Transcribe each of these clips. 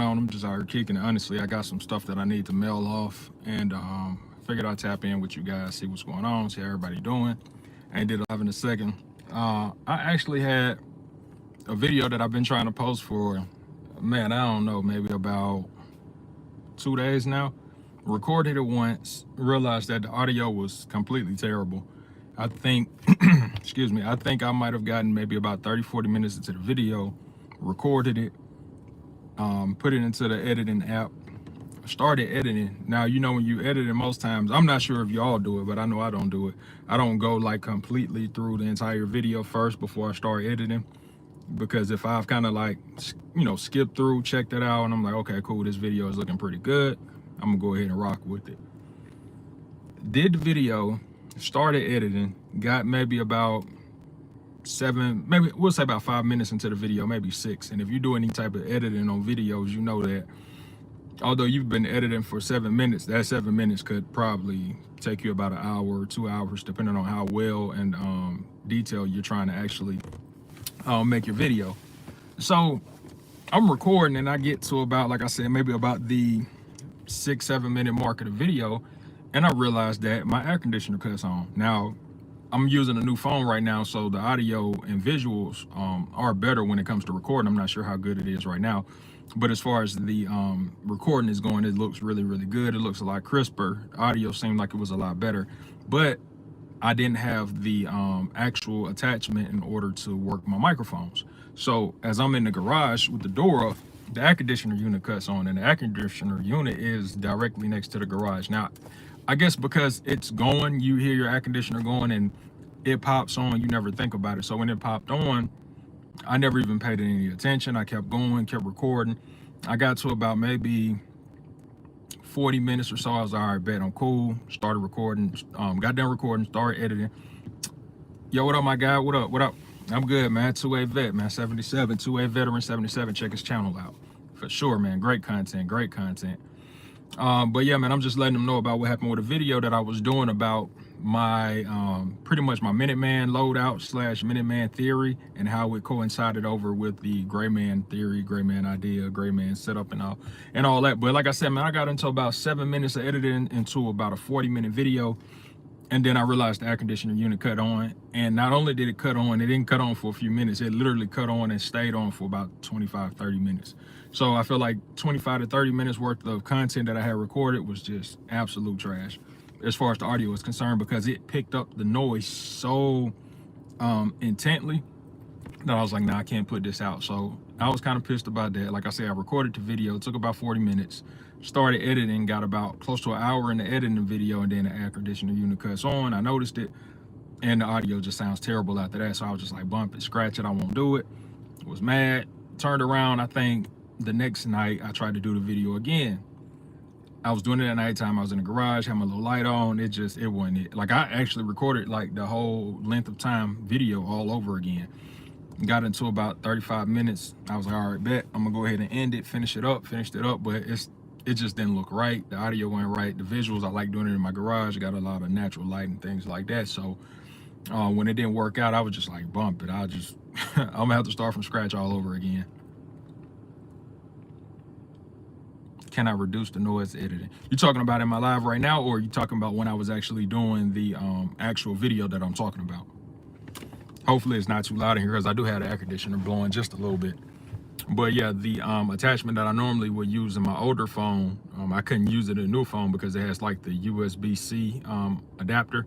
on? I'm just out here kicking it. Honestly, I got some stuff that I need to mail off, and figured I'd tap in with you guys, see what's going on, see how everybody doing. And did live in a second. I actually had a video that I've been trying to post for, man, I don't know, maybe about 2 days now. Recorded it once, realized that the audio was completely terrible. I think, excuse me, I think I might have gotten maybe about 30, 40 minutes into the video, recorded it, put it into the editing app, started editing. Now, you know, when you edit it, most times, I'm not sure if y'all do it, but I know I don't do it. I don't go like completely through the entire video first before I start editing, because if I've kind of like, you know, skipped through, checked it out, and I'm like, okay, cool, this video is looking pretty good, I'm gonna go ahead and rock with it. Did the video, started editing, got maybe about 7, maybe we'll say about 5 minutes into the video, maybe 6. And if you do any type of editing on videos, you know that although you've been editing for 7 minutes, that 7 minutes could probably take you about an hour or 2 hours, depending on how well and detailed you're trying to actually make your video. So I'm recording and I get to about, like I said, maybe about the 6-7 minute mark of the video, and I realized that my air conditioner cuts on. Now, I'm using a new phone right now, so the audio and visuals are better when it comes to recording. I'm not sure how good it is right now, but as far as the recording is going, it looks really, really good. It looks a lot crisper. Audio seemed like it was a lot better, but I didn't have the actual attachment in order to work my microphones. So as I'm in the garage with the door up, the air conditioner unit cuts on, and the air conditioner unit is directly next to the garage. Now, I guess because it's going, you hear your air conditioner going and it pops on, you never think about it. So when it popped on, I never even paid any attention. I kept going, kept recording. I got to about maybe 40 minutes or so. I was all right, bet, I'm cool. Started recording, got done recording, started editing. Yo, what up, my guy? What up? What up? I'm good, man. 2A vet, man. 77, 2A veteran 77. Check his channel out for sure, man. Great content, great content. But yeah, man, I'm just letting them know about what happened with a video that I was doing about my pretty much my Minuteman loadout / Minuteman theory, and how it coincided over with the gray man theory, gray man idea, gray man setup, and all that. But like I said, man, I got into about 7 minutes of editing into about a 40-minute video. And then I realized the air conditioner unit cut on. And not only did it cut on, it didn't cut on for a few minutes. It literally cut on and stayed on for about 25, 30 minutes. So I feel like 25 to 30 minutes worth of content that I had recorded was just absolute trash as far as the audio is concerned, because it picked up the noise so intently that I was like, nah, I can't put this out. So I was kind of pissed about that. Like I said, I recorded the video. It took about 40 minutes. Started editing, got about close to an hour in the editing video, and then the air conditioner unit cuts on. I noticed it, and the audio just sounds terrible after that. So I was just like, bump it, scratch it, I won't do it. Was mad. Turned around, I think the next night, I tried to do the video again. I was doing it at nighttime. I was in the garage, had my little light on. It wasn't it. Like, I actually recorded like the whole length of time video all over again. Got into about 35 minutes. I was like, all right, bet, I'm gonna go ahead and end it, finish it up, but it just didn't look right. The audio went right. The visuals, I like doing it in my garage. I got a lot of natural light and things like that. So when it didn't work out, I was just like, bump it. I'm gonna have to start from scratch all over again. Can I reduce the noise editing? You talking about in my live right now, or are you talking about when I was actually doing the actual video that I'm talking about? Hopefully it's not too loud in here, because I do have the air conditioner blowing just a little bit. But yeah, the attachment that I normally would use in my older phone, I couldn't use it in a new phone because it has like the USB-C adapter.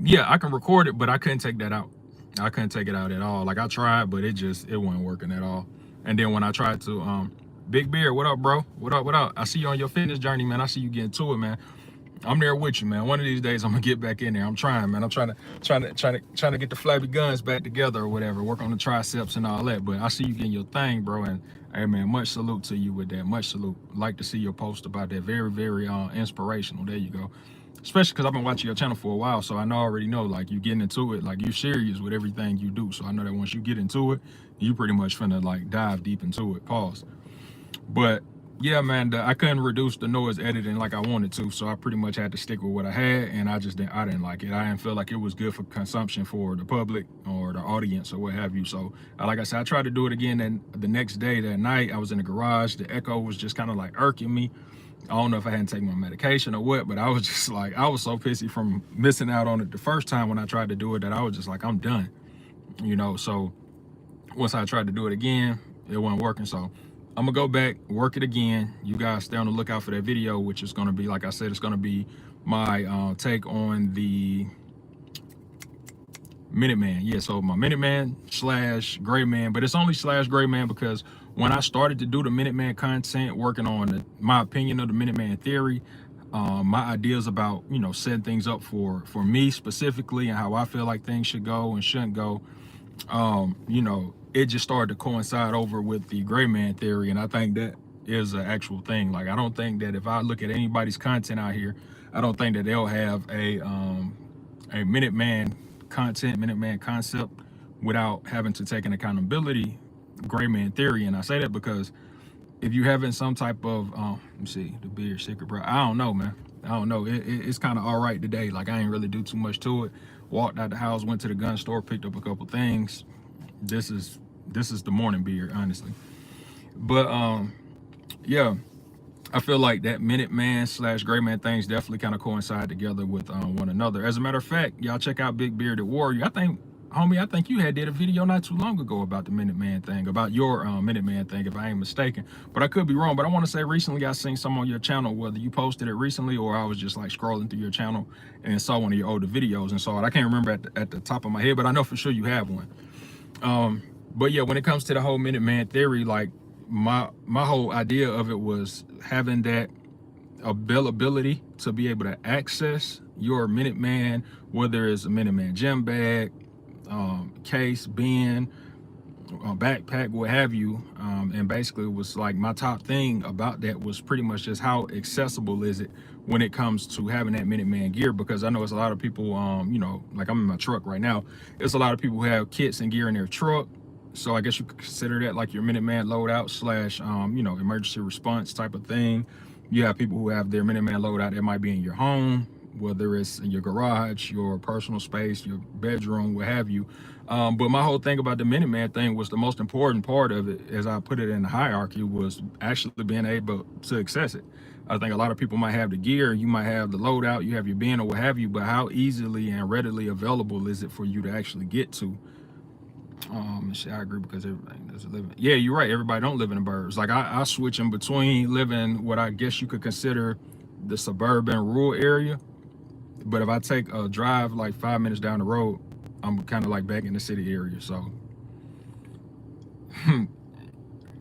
Yeah, I can record it, but I couldn't take that out. I couldn't take it out at all. Like, I tried, but it wasn't working at all. And then when I tried to, Big Beard, what up, bro? What up, what up? I see you on your fitness journey, man. I see you getting to it, man. I'm there with you, man. One of these days I'm gonna get back in there. I'm trying, man. I'm trying to get the flabby guns back together or whatever. Work on the triceps and all that. But I see you getting your thing, bro. And hey, man, much salute to you with that. Much salute. Like to see your post about that. Very, very inspirational. There you go. Especially because I've been watching your channel for a while, so I already know, like, you getting into it, like, you're serious with everything you do. So I know that once you get into it, you pretty much finna like dive deep into it. Pause. But Yeah, man, I couldn't reduce the noise editing like I wanted to, so I pretty much had to stick with what I had, and I didn't like it. I didn't feel like it was good for consumption for the public or the audience or what have you. So, like I said, I tried to do it again, and the next day, that night, I was in the garage. The echo was just kind of like irking me. I don't know if I hadn't taken my medication or what, but I was just like, I was so pissy from missing out on it the first time when I tried to do it that I was just like, I'm done, you know. So once I tried to do it again, it wasn't working. So I'm gonna go back, work it again. You guys stay on the lookout for that video, which is gonna be, like I said, it's gonna be my take on the Minuteman. Yeah, so my Minuteman slash Gray Man, but it's only slash Gray Man because when I started to do the Minuteman content, working on my opinion of the Minuteman theory, my ideas about, you know, setting things up for me specifically and how I feel like things should go and shouldn't go, you know, it just started to coincide over with the Gray Man theory, and I think that is an actual thing. Like, I don't think that if I look at anybody's content out here, I don't think that they'll have a Minuteman content, Minuteman concept without having to take an accountability Gray Man theory. And I say that because if you having some type of let me see, the beer secret, bro, I don't know, man. I don't know. It's kind of all right today. Like, I ain't really do too much to it. Walked out the house, went to the gun store, picked up a couple things. This is the morning beer, honestly. But yeah, I feel like that Minuteman slash Gray Man things definitely kind of coincide together with one another. As a matter of fact, y'all check out Big Bearded Warrior. I think you had did a video not too long ago about the Minuteman thing, about your Minuteman thing, if I ain't mistaken. But I could be wrong. But I want to say recently I seen some on your channel, whether you posted it recently or I was just like scrolling through your channel and saw one of your older videos and saw it. I can't remember at the top of my head, but I know for sure you have one. But yeah, when it comes to the whole Minuteman theory, like my whole idea of it was having that availability to be able to access your Minuteman, whether it's a Minuteman gym bag, case, bin, backpack, what have you. And basically it was like my top thing about that was pretty much just how accessible is it when it comes to having that Minuteman gear, because I know it's a lot of people, you know, like I'm in my truck right now. It's a lot of people who have kits and gear in their truck. So I guess you could consider that like your Minuteman loadout slash, you know, emergency response type of thing. You have people who have their Minuteman loadout that might be in your home, whether it's in your garage, your personal space, your bedroom, what have you. But my whole thing about the Minuteman thing was the most important part of it, as I put it in the hierarchy, was actually being able to access it. I think a lot of people might have the gear, you might have the loadout, you have your bin or what have you, but how easily and readily available is it for you to actually get to? I agree, because everybody doesn't live in, yeah, you're right, everybody don't live in the burbs. Like I switch in between living what I guess you could consider the suburban rural area, but if I take a drive like 5 minutes down the road, I'm kind of like back in the city area. So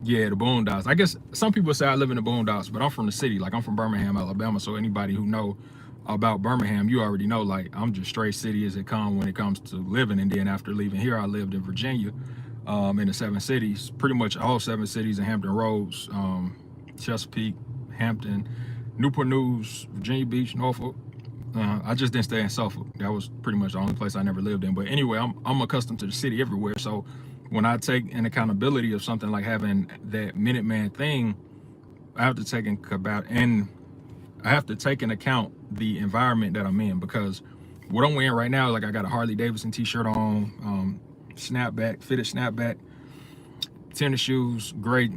yeah, the boondocks. I guess some people say I live in the boondocks, but I'm from the city. Like, I'm from Birmingham, Alabama. So anybody who know about Birmingham, you already know, like, I'm just straight city as it comes when it comes to living. And then after leaving here, I lived in Virginia, in the 7 cities, pretty much all 7 cities in Hampton Roads, Chesapeake, Hampton, Newport News, Virginia Beach, Norfolk. I just didn't stay in Suffolk. That was pretty much the only place I never lived in. But anyway, I'm accustomed to the city everywhere. So when I take an accountability of something like having that Minuteman thing, I have to take into account the environment that I'm in, because what I'm wearing right now, like, I got a Harley Davidson t-shirt on, snapback, fitted snapback, tennis shoes, great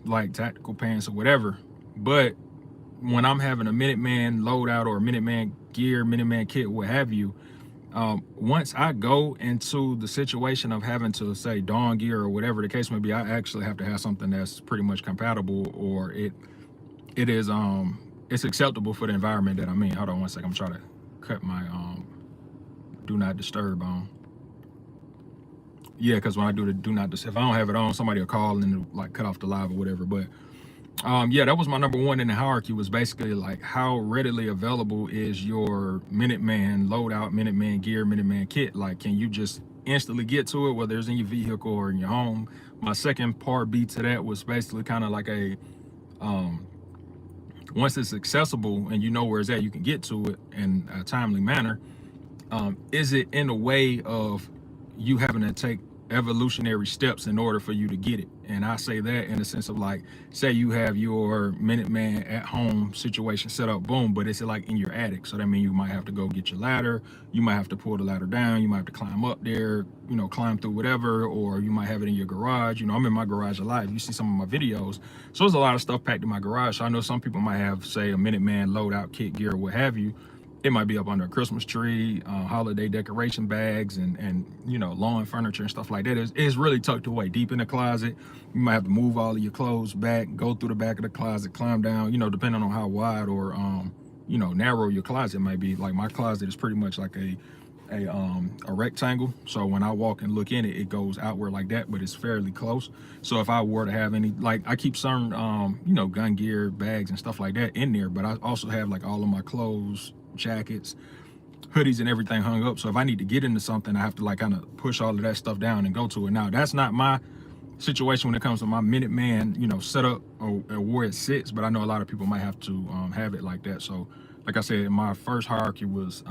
like tactical pants or whatever. But when I'm having a Minuteman loadout or a Minuteman gear, Minuteman kit, what have you, once I go into the situation of having to say don gear or whatever the case may be, I actually have to have something that's pretty much compatible, or it's acceptable for the environment that I'm in. Hold on one second, I'm trying to cut my do not disturb on. Yeah, because when I do the do not disturb, if I don't have it on, somebody will call and like cut off the live or whatever. But yeah, that was my number one in the hierarchy, was basically like how readily available is your Minuteman loadout, Minuteman gear, Minuteman kit. Like, can you just instantly get to it, whether it's in your vehicle or in your home? My second part B to that was basically kind of like a once it's accessible and you know where it's at, you can get to it in a timely manner. Is it in a way of you having to take evolutionary steps in order for you to get it. And I say that in the sense of like, say you have your Minuteman at home situation set up, boom, but it's like in your attic. So that means you might have to go get your ladder. You might have to pull the ladder down. You might have to climb up there, you know, climb through whatever, or you might have it in your garage. You know, I'm in my garage a lot. You see some of my videos. So there's a lot of stuff packed in my garage. So I know some people might have, say, a Minuteman loadout kit gear or what have you. It might be up under a Christmas tree, holiday decoration bags, and you know, lawn furniture and stuff like that. It's really tucked away deep in the closet. You might have to move all of your clothes back, go through the back of the closet, climb down, you know, depending on how wide or you know, narrow your closet might be. Like my closet is pretty much like a rectangle. So when I walk and look in it, it goes outward like that, but it's fairly close. So if I were to have any, like I keep certain you know, gun gear, bags and stuff like that in there, but I also have like all of my clothes, jackets, hoodies and everything hung up. So if I need to get into something, I have to like kind of push all of that stuff down and go to it. Now that's not my situation when it comes to my Minuteman, you know, setup or where it sits, but I know a lot of people might have to have it like that. So like I said, my first hierarchy was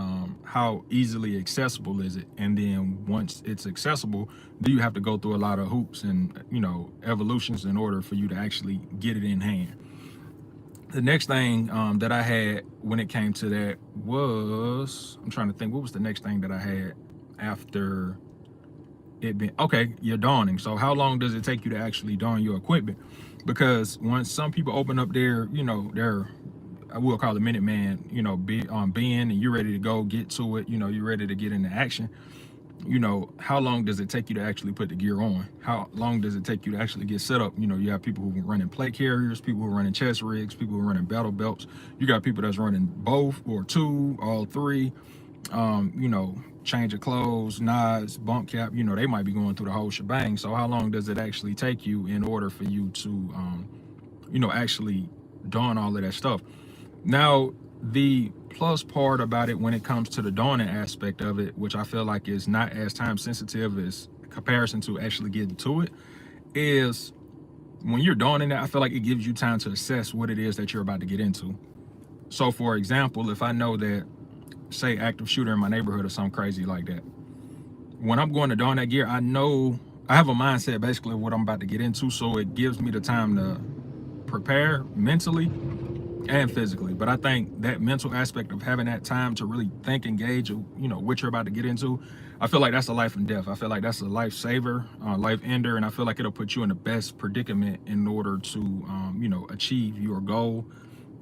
how easily accessible is it, and then once it's accessible, do you have to go through a lot of hoops and, you know, evolutions in order for you to actually get it in hand. The next thing that I had when it came to that was, I'm trying to think, what was the next thing that I had after it been, okay, your donning. So how long does it take you to actually don your equipment? Because once some people open up their, you know, their, I will call it Minuteman, you know, bin, and you're ready to go get to it, you know, you're ready to get into action. You know, how long does it take you to actually put the gear on? How long does it take you to actually get set up? You know, you have people who are running plate carriers, people who are running chest rigs, people who are running battle belts. You got people that's running both or two, all three. You know, change of clothes, knives, bump cap. You know, they might be going through the whole shebang. So how long does it actually take you in order for you to, you know, actually don all of that stuff? Now, the plus part about it when it comes to the donning aspect of it, which I feel like is not as time sensitive as comparison to actually getting to it, is when you're donning it, I feel like it gives you time to assess what it is that you're about to get into. So for example, if I know that, say, active shooter in my neighborhood or something crazy like that, when I'm going to don that gear, I know I have a mindset basically of what I'm about to get into, so it gives me the time to prepare mentally and physically. But I think that mental aspect of having that time to really think, engage, you know, what you're about to get into, I feel like that's a life and death. I feel like that's a lifesaver, life ender, and I feel like it'll put you in the best predicament in order to, you know, achieve your goal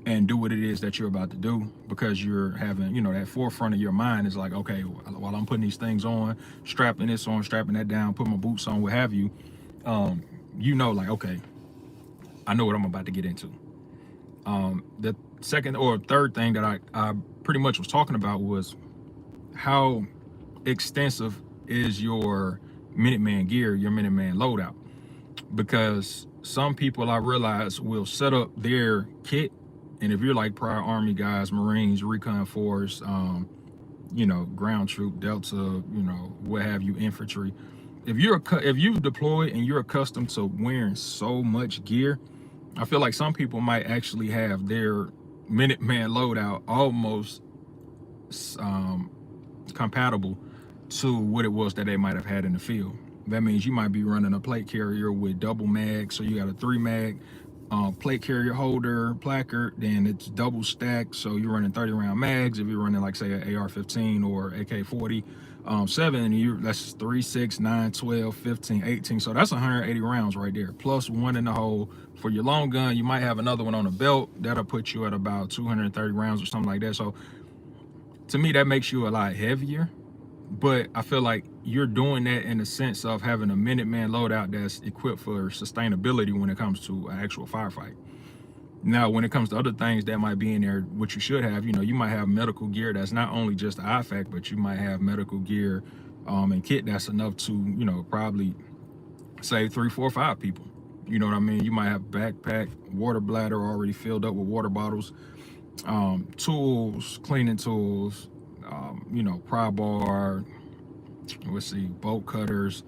and do what it is that you're about to do, because you're having, you know, that forefront of your mind is like, okay, while I'm putting these things on, strapping this on, strapping that down, put my boots on, what have you, you know, like, okay, I know what I'm about to get into. The second or third thing that I pretty much was talking about was how extensive is your Minuteman gear, your Minuteman loadout. Because some people, I realize, will set up their kit, and if you're like prior Army guys, Marines, Recon Force, you know, ground troop, Delta, you know, what have you, infantry, if you've deployed and you're accustomed to wearing so much gear, I feel like some people might actually have their Minuteman loadout almost compatible to what it was that they might have had in the field. That means you might be running a plate carrier with double mag, so you got a 3 mag plate carrier holder, placard, then it's double stacked, so you're running 30 round mags. If you're running like, say, an AR-15 or AK-40, 7, that's 3, 6, 9, 12, 15, 18. So that's 180 rounds right there, plus one in the hole. For your long gun, you might have another one on the belt. That'll put you at about 230 rounds or something like that. So to me, that makes you a lot heavier. But I feel like you're doing that in the sense of having a Minuteman loadout that's equipped for sustainability when it comes to an actual firefight. Now, when it comes to other things that might be in there, what you should have, you know, you might have medical gear that's not only just the IFAK, but you might have medical gear and kit that's enough to, you know, probably save 3, 4, 5 people. You know what I mean? You might have backpack, water bladder already filled up with water bottles, tools, cleaning tools, you know, pry bar, let's see, bolt cutters,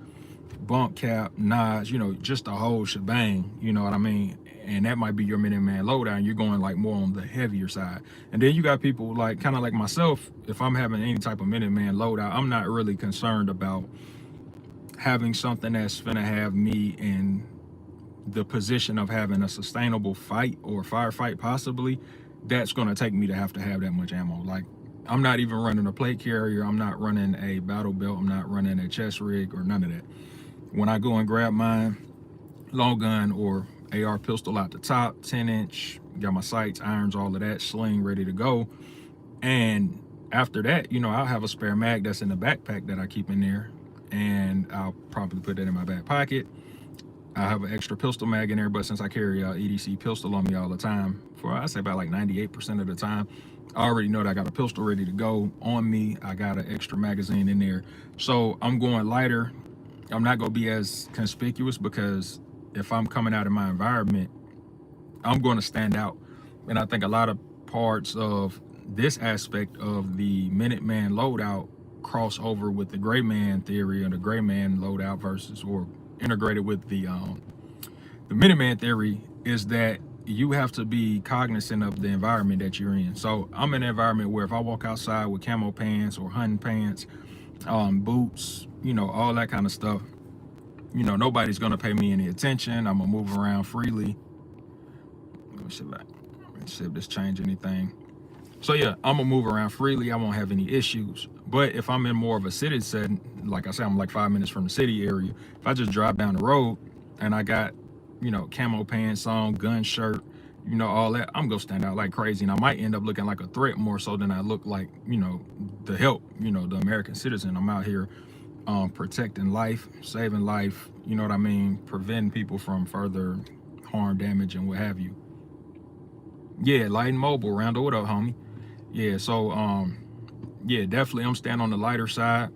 bump cap, knives, you know, just the whole shebang, you know what I mean? And that might be your Minuteman loadout, and you're going like more on the heavier side. And then you got people like, kind of like myself, if I'm having any type of Minuteman loadout, I'm not really concerned about having something that's gonna have me in the position of having a sustainable fight or firefight possibly, that's gonna take me to have that much ammo. Like, I'm not even running a plate carrier, I'm not running a battle belt, I'm not running a chest rig or none of that. When I go and grab mine, long gun or AR pistol out the top, 10-inch, got my sights, irons, all of that, sling ready to go. And after that, I'll have a spare mag that's in the backpack that I keep in there, and I'll probably put that in my back pocket. I have an extra pistol mag in there, but since I carry a EDC pistol on me all the time, for I say about like 98% of the time, I already know that I got a pistol ready to go on me. I got an extra magazine in there. So I'm going lighter. I'm not going to be as conspicuous, because if I'm coming out of my environment, I'm going to stand out. And I think a lot of parts of this aspect of the Minuteman loadout cross over with the gray man theory, or the gray man loadout versus, or integrated with the Minuteman theory, is that you have to be cognizant of the environment that you're in. So I'm in an environment where if I walk outside with camo pants or hunting pants, boots, all that kind of stuff, nobody's gonna pay me any attention. I'm gonna move around freely. Let me see if this change anything. So yeah, I'm gonna move around freely. I won't have any issues. But if I'm in more of a city setting, like I said, I'm like 5 minutes from the city area. If I just drive down the road and I got, camo pants on, gun shirt, all that, I'm gonna stand out like crazy. And I might end up looking like a threat more so than I look like, the help, the American citizen. I'm out here protecting life, saving life, you know what I mean? Preventing people from further harm, damage, and what have you. Yeah, light and mobile, Randall, what up, homie? Yeah, so yeah, definitely I'm staying on the lighter side.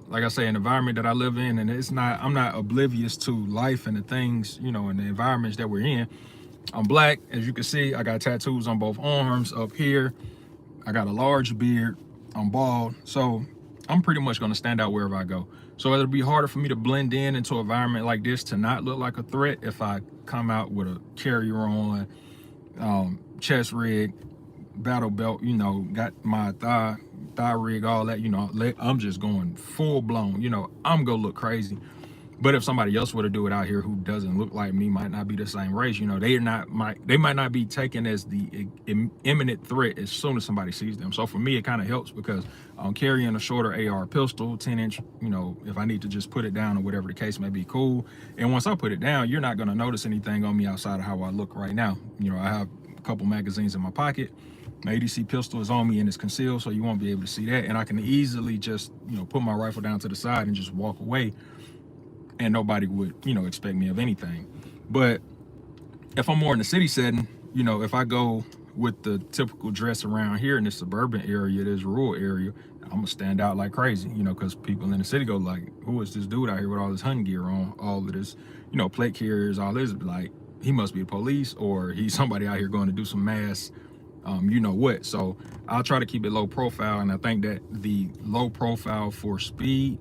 Like I say, an environment that I live in, and I'm not oblivious to life and the things, and the environments that we're in. I'm black, as you can see. I got tattoos on both arms up here. I got a large beard. I'm bald. So I'm pretty much going to stand out wherever I go. So it'll be harder for me to blend in into an environment like this to not look like a threat if I come out with a carrier on, chest rig, battle belt, got my thigh rig, all that, I'm just going full blown, I'm gonna look crazy. But if somebody else were to do it out here who doesn't look like me, might not be the same race, they might not be taken as the imminent threat as soon as somebody sees them. So for me, it kind of helps, because I'm carrying a shorter AR pistol, 10-inch, if I need to just put it down or whatever the case may be, cool. And once I put it down, you're not gonna notice anything on me outside of how I look right now. I have a couple magazines in my pocket. My EDC pistol is on me and it's concealed, so you won't be able to see that. And I can easily just, put my rifle down to the side and just walk away, and nobody would, expect me of anything. But if I'm more in the city setting, if I go with the typical dress around here in this suburban area, this rural area, I'm gonna stand out like crazy, because people in the city go like, who is this dude out here with all this hunting gear on, all of this, plate carriers, all this, like, he must be the police, or he's somebody out here going to do some mass what. So I'll try to keep it low profile, and I think that the low profile for speed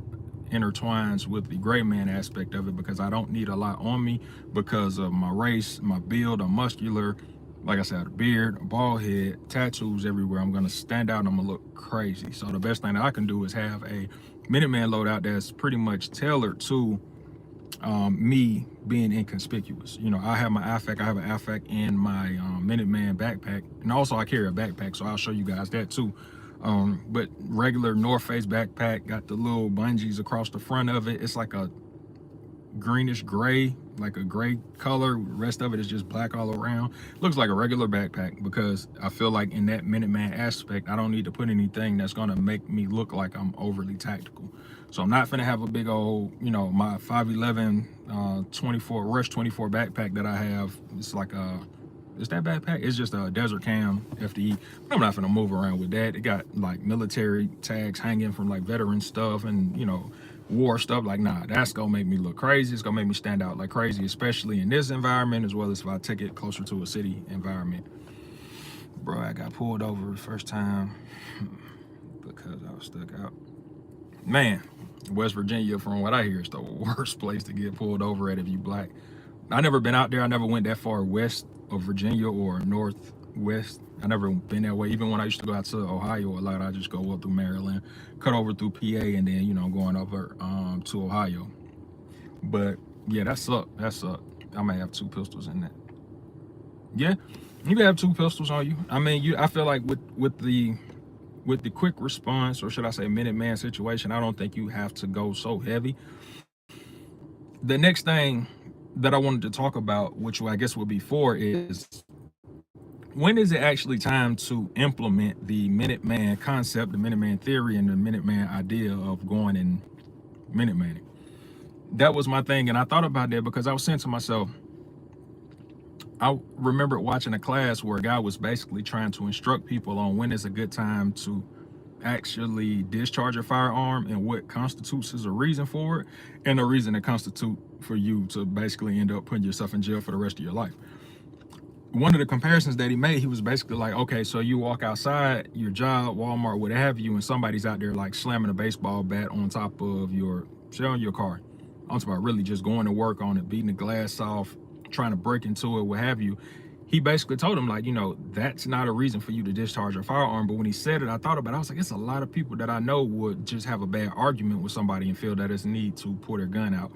intertwines with the gray man aspect of it, because I don't need a lot on me because of my race, my build. I'm muscular, like I said, a beard, a bald head, tattoos everywhere. I'm gonna stand out and I'm gonna look crazy. So the best thing that I can do is have a Minuteman loadout that's pretty much tailored to me being inconspicuous. I have my AFAC. I have an AFAC in my Minuteman backpack, and also I carry a backpack, so I'll show you guys that too. But regular North Face backpack, got the little bungees across the front of it. It's like a greenish gray, like a gray color. The rest of it is just black all around. Looks like a regular backpack, because I feel like in that Minuteman aspect, I don't need to put anything that's gonna make me look like I'm overly tactical. So I'm not gonna have a big old, my 511 24 Rush 24 backpack that I have. It's like is that backpack? It's just a Desert Cam FDE. But I'm not gonna move around with that. It got like military tags hanging from like veteran stuff and war stuff. Like, nah, that's gonna make me look crazy. It's gonna make me stand out like crazy, especially in this environment, as well as if I take it closer to a city environment. Bro, I got pulled over the first time because I was stuck out. Man, West Virginia, from what I hear, is the worst place to get pulled over at if you black. I never been out there. I never went that far west of Virginia or northwest. I never been that way. Even when I used to go out to Ohio a lot, I just go up through Maryland, cut over through PA, and then going over to Ohio. But yeah, that sucked. That sucked. I may have two pistols in that. Yeah, you can have two pistols on you. I mean, I feel like with the quick response, or should I say Minuteman situation, I don't think you have to go so heavy. The next thing that I wanted to talk about, which I guess would be four, is when is it actually time to implement the Minuteman concept, the Minuteman theory, and the Minuteman idea of going and Minuteman? That was my thing, and I thought about that because I was saying to myself, I remember watching a class where a guy was basically trying to instruct people on when is a good time to actually discharge a firearm and what constitutes as a reason for it, and a reason that constitute for you to basically end up putting yourself in jail for the rest of your life. One of the comparisons that he made, he was basically like, okay, so you walk outside your job, Walmart, what have you, and somebody's out there like slamming a baseball bat on top of your shell in your car. I'm talking about really just going to work on it, beating the glass off, trying to break into it, what have you. He basically told him, like, that's not a reason for you to discharge a firearm. But when he said it, I thought about it. I was like, it's a lot of people that I know would just have a bad argument with somebody and feel that it's a need to pull their gun out.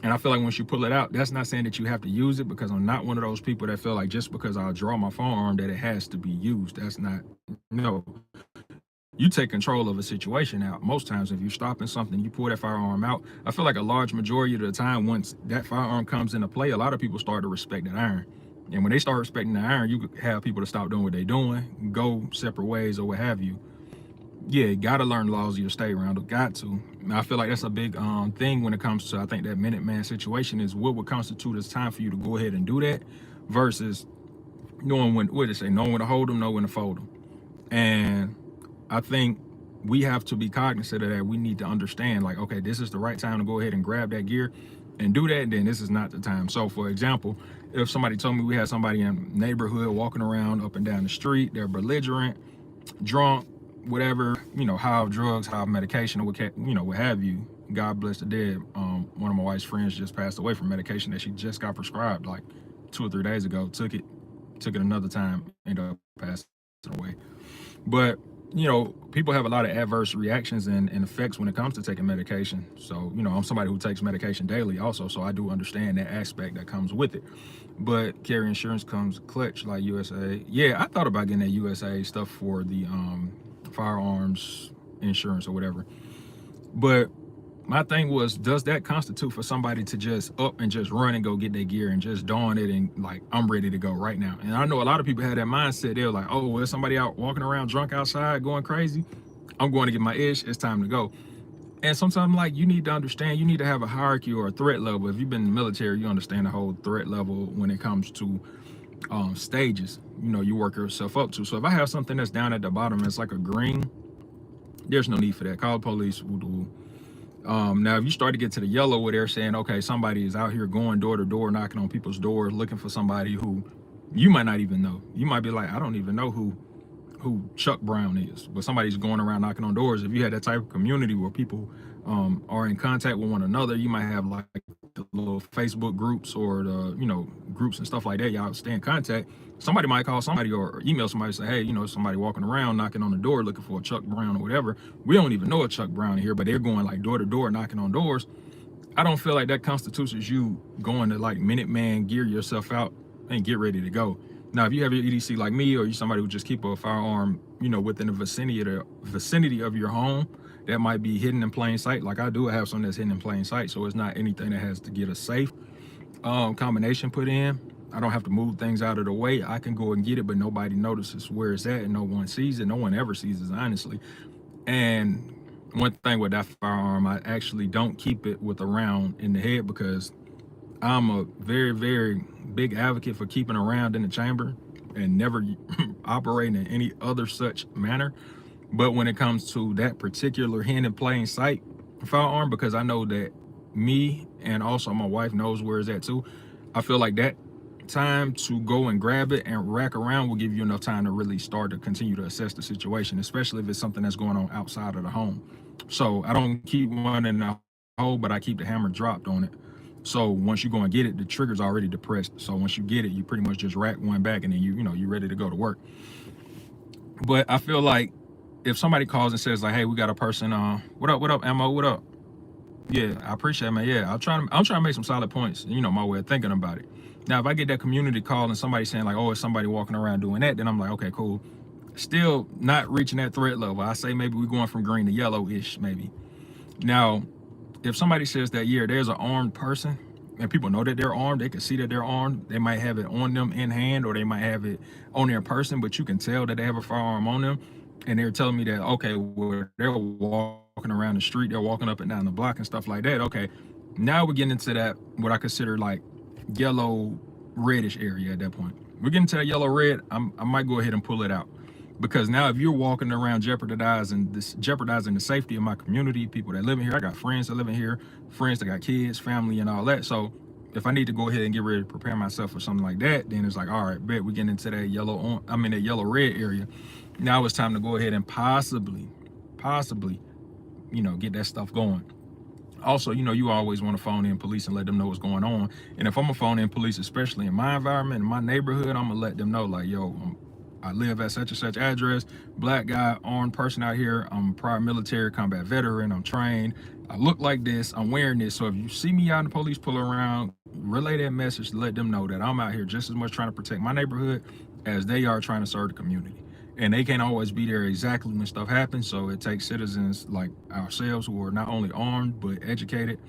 And I feel like once you pull it out, that's not saying that you have to use it, because I'm not one of those people that feel like just because I draw my firearm that it has to be used. That's not, no. You take control of a situation out. Most times, if you're stopping something, you pull that firearm out. I feel like a large majority of the time, once that firearm comes into play, a lot of people start to respect that iron. And when they start respecting the iron, you could have people to stop doing what they're doing, go separate ways or what have you. Yeah, you gotta learn the laws of your state, Round. Got to. And I feel like that's a big thing when it comes to, I think, that Minuteman situation is what would constitute as time for you to go ahead and do that versus knowing when, what did they say, knowing when to hold them, know when to fold them. And I think we have to be cognizant of that. We need to understand, like, okay, this is the right time to go ahead and grab that gear and do that, then this is not the time. So, for example, if somebody told me we had somebody in the neighborhood walking around up and down the street, they're belligerent, drunk, whatever, high off drugs, high off medication, or what have you. God bless the dead. One of my wife's friends just passed away from medication that she just got prescribed like 2 or 3 days ago. Took it another time, ended up passing away. But people have a lot of adverse reactions and effects when it comes to taking medication. So, I'm somebody who takes medication daily also, so I do understand that aspect that comes with it. But carry insurance comes clutch, like USA. Yeah, I thought about getting that USA stuff for the firearms insurance or whatever. But my thing was, does that constitute for somebody to just up and just run and go get their gear and just don it and like, I'm ready to go right now? And I know a lot of people have that mindset. They're like, oh, there's somebody out walking around drunk outside going crazy. I'm going to get my ish. It's time to go. And sometimes, like, you need to understand, you need to have a hierarchy or a threat level. If you've been in the military, you understand the whole threat level when it comes to stages, you work yourself up to. So if I have something that's down at the bottom, it's like a green, there's no need for that. Call the police. Now, if you start to get to the yellow where they're saying, okay, somebody is out here going door to door, knocking on people's doors, looking for somebody who you might not even know. You might be like, I don't even know who Chuck Brown is, but somebody's going around knocking on doors. If you had that type of community where people are in contact with one another, you might have like the little Facebook groups or the groups and stuff like that. Y'all stay in contact. Somebody might call somebody or email somebody and say, hey, somebody walking around knocking on the door looking for a Chuck Brown or whatever. We don't even know a Chuck Brown here, but they're going like door to door knocking on doors. I don't feel like that constitutes as you going to like Minuteman, gear yourself out and get ready to go. Now, if you have your EDC like me, or you're somebody who just keep a firearm, within the vicinity of your home, that might be hidden in plain sight. Like I do have something that's hidden in plain sight, so it's not anything that has to get a safe combination put in. I don't have to move things out of the way. I can go and get it, but nobody notices where it's at, and no one sees it. No one ever sees it, honestly. And one thing with that firearm, I actually don't keep it with a round in the head, because I'm a very, very big advocate for keeping a round in the chamber and never operating in any other such manner. But when it comes to that particular hidden in plain sight firearm, because I know that me and also my wife knows where it's at too, I feel like that time to go and grab it and rack around will give you enough time to really start to continue to assess the situation, especially if it's something that's going on outside of the home. So I don't keep one in the hole, but I keep the hammer dropped on it. So once you go and get it, the trigger's already depressed. So once you get it, you pretty much just rack one back, and then you're ready to go to work. But I feel like if somebody calls and says like, hey, we got a person, what up, ammo, what up? Yeah, I appreciate it, man. Yeah, I'm trying to make some solid points, my way of thinking about it. Now, if I get that community call and somebody saying like, oh, it's somebody walking around doing that, then I'm like, okay, cool. Still not reaching that threat level. I say maybe we're going from green to yellow-ish, maybe. Now, if somebody says that, yeah, there's an armed person, and people know that they're armed, they can see that they're armed. They might have it on them in hand, or they might have it on their person, but you can tell that they have a firearm on them. And they're telling me that, okay, well, they're walking around the street, they're walking up and down the block and stuff like that. Okay, now we're getting into that, what I consider like yellow reddish area at that point. We're getting to that yellow red. I might go ahead and pull it out. Because now if you're walking around jeopardizing the safety of my community, people that live in here, I got friends that live in here, friends that got kids, family, and all that. So if I need to go ahead and get ready to prepare myself for something like that, then it's like, all right, bet we're getting into that that yellow red area. Now it's time to go ahead and possibly, get that stuff going. Also, you always want to phone in police and let them know what's going on. And if I'm gonna phone in police, especially in my environment, in my neighborhood, I'm gonna let them know like, yo, I live at such and such address, black guy, armed person out here. I'm a prior military combat veteran. I'm trained. I look like this. I'm wearing this. So if you see me out in the police pull around, relay that message to let them know that I'm out here just as much trying to protect my neighborhood as they are trying to serve the community. And they can't always be there exactly when stuff happens. So it takes citizens like ourselves who are not only armed, but educated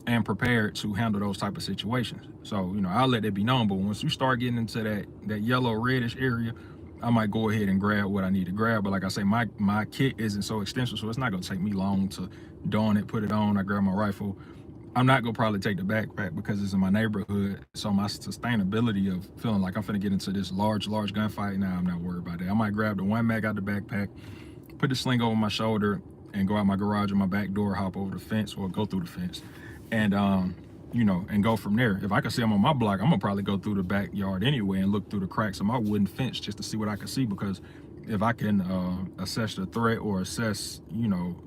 and prepared to handle those type of situations. So, I'll let that be known. But once you start getting into that yellow reddish area, I might go ahead and grab what I need to grab. But like I say, my kit isn't so extensive, so it's not gonna take me long to don it, put it on. I grab my rifle. I'm not gonna probably take the backpack because it's in my neighborhood. So my sustainability of feeling like I'm finna get into this large gunfight, now I'm not worried about that. I might grab the one mag out the backpack, put the sling over my shoulder, and go out my garage or my back door, hop over the fence or go through the fence. And and go from there. If I can see them on my block, I'm gonna probably go through the backyard anyway and look through the cracks of my wooden fence just to see what I can see, because if I can assess the threat or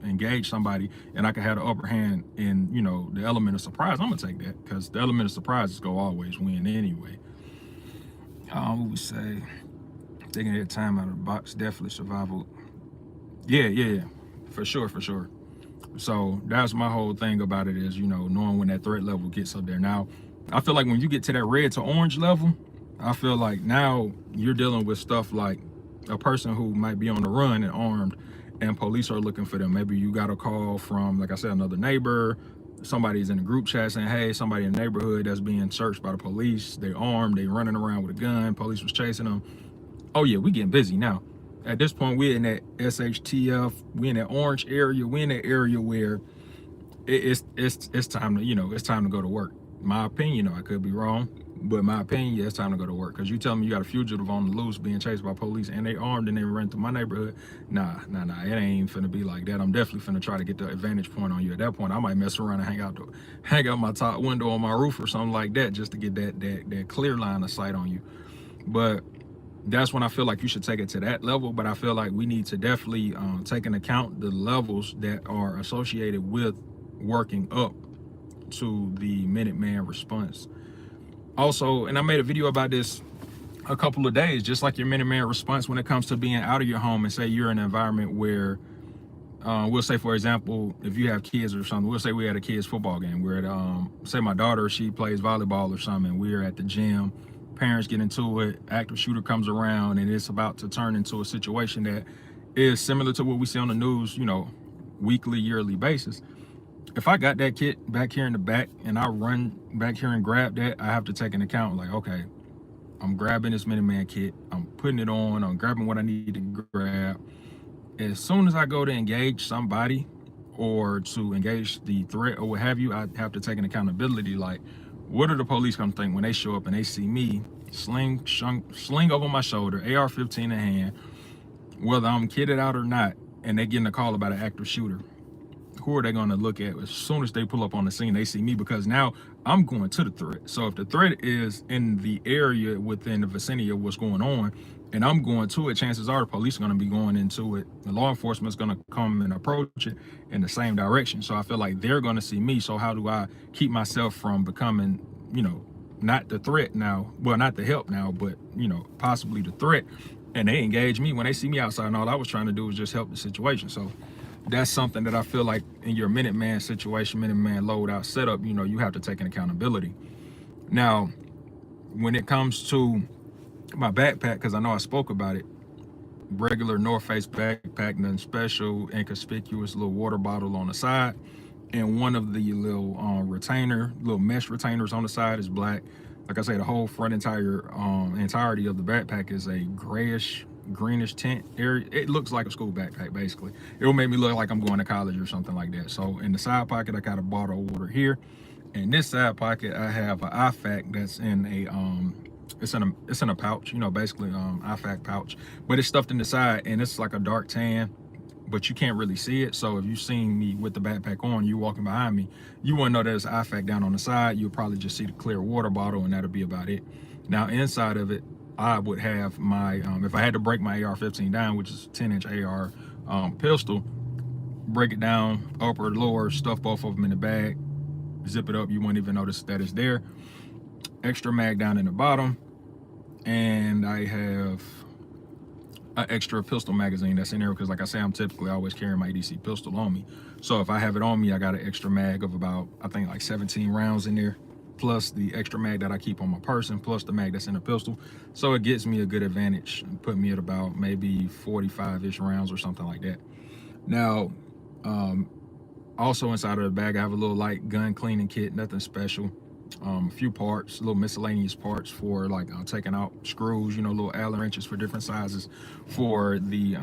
engage somebody and I can have the upper hand in, the element of surprise, I'm gonna take that, because the element of surprise is gonna always win anyway. What we say? Taking that time out of the box, definitely survival. Yeah, for sure. So that's my whole thing about it is, knowing when that threat level gets up there. Now, I feel like when you get to that red to orange level, I feel like now you're dealing with stuff like a person who might be on the run and armed, and police are looking for them. Maybe you got a call from, like I said, another neighbor. Somebody's in a group chat saying, hey, somebody in the neighborhood that's being searched by the police. They're armed, they running around with a gun. Police was chasing them. Oh yeah, we getting busy now. At this point, we're in that SHTF, we in that orange area, we in that area where it's time to, it's time to go to work. My opinion, I could be wrong, but my opinion, yeah, it's time to go to work. Because you tell me you got a fugitive on the loose being chased by police and they armed and they run through my neighborhood. Nah, it ain't finna be like that. I'm definitely finna try to get the advantage point on you. At that point, I might mess around and hang out my top window on my roof or something like that, just to get that clear line of sight on you. But that's when I feel like you should take it to that level. But I feel like we need to definitely take into account the levels that are associated with working up to the Minuteman response. Also, and I made a video about this a couple of days, just like your Minuteman response when it comes to being out of your home, and say you're in an environment where we'll say, for example, if you have kids or something, we'll say we had a kids football game. We're at say my daughter, she plays volleyball or something, and we're at the gym. Parents get into it, active shooter comes around, and it's about to turn into a situation that is similar to what we see on the news, weekly, yearly basis. If I got that kit back here in the back and I run back here and grab that, I have to take into account, like, okay, I'm grabbing this Minuteman kit, I'm putting it on, I'm grabbing what I need to grab. As soon as I go to engage somebody or to engage the threat or what have you, I have to take an accountability, like, what are the police gonna think when they show up and they see me sling over my shoulder, AR-15 in hand, whether I'm kitted out or not, and they getting a call about an active shooter? Who are they gonna look at as soon as they pull up on the scene? They see me, because now I'm going to the threat. So if the threat is in the area within the vicinity of what's going on, and I'm going to it, chances are the police are going to be going into it. The law enforcement is going to come and approach it in the same direction. So I feel like they're going to see me. So how do I keep myself from becoming, not the threat now? Well, not the help now, but, possibly the threat. And they engage me when they see me outside, and all I was trying to do was just help the situation. So that's something that I feel like in your Minuteman situation, Minuteman loadout setup, you have to take an accountability. Now, when it comes to my backpack, because I know I spoke about it, regular North Face backpack, nothing special, inconspicuous, little water bottle on the side, and one of the little little mesh retainers on the side is black. Like I say, the whole front entirety of the backpack is a grayish, greenish tint area. It looks like a school backpack, basically. It will make me look like I'm going to college or something like that. So in the side pocket, I got a bottle of water here. In this side pocket, I have an IFAC that's in a it's in a pouch, basically IFAC pouch, but it's stuffed in the side, and it's like a dark tan, but you can't really see it. So if you seen me with the backpack on, you walking behind me, you wouldn't know there's IFAC down on the side. You'll probably just see the clear water bottle, and that'll be about it. Now inside of it, I would have my if I had to break my AR-15 down, which is a 10-inch AR pistol, break it down, upper, lower, stuff both of them in the bag, zip it up, you won't even notice that it's there. Extra mag down in the bottom, and I have an extra pistol magazine that's in there because, like I say, I'm typically always carrying my EDC pistol on me. So if I have it on me, I got an extra mag of about, I think, like 17 rounds in there, plus the extra mag that I keep on my person, plus the mag that's in the pistol. So it gets me a good advantage and put me at about maybe 45-ish rounds or something like that. Now, also inside of the bag, I have a little light gun cleaning kit, nothing special. A few parts, little miscellaneous parts for like taking out screws, little Allen wrenches for different sizes for the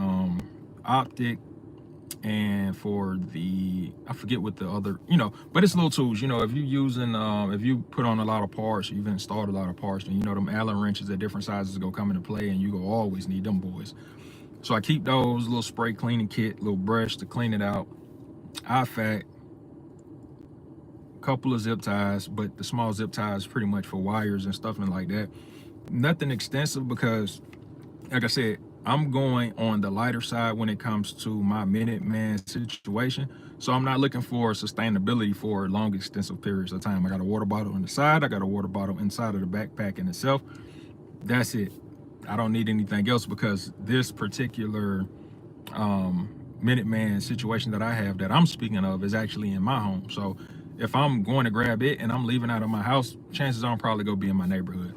optic, and for the, I forget what the other, but it's little tools. If you're using, if you put on a lot of parts, you've installed a lot of parts, then them Allen wrenches at different sizes go come into play, and you go always need them boys. So I keep those, little spray cleaning kit, little brush to clean it out, IFAC, couple of zip ties, but the small zip ties pretty much for wires and stuff and like that. Nothing extensive because, like I said, I'm going on the lighter side when it comes to my Minuteman situation. So I'm not looking for sustainability for long, extensive periods of time. I got a water bottle on the side. I got a water bottle inside of the backpack in itself. That's it. I don't need anything else because this particular Minuteman situation that I have that I'm speaking of is actually in my home. So if I'm going to grab it and I'm leaving out of my house, chances are I'm probably gonna be in my neighborhood.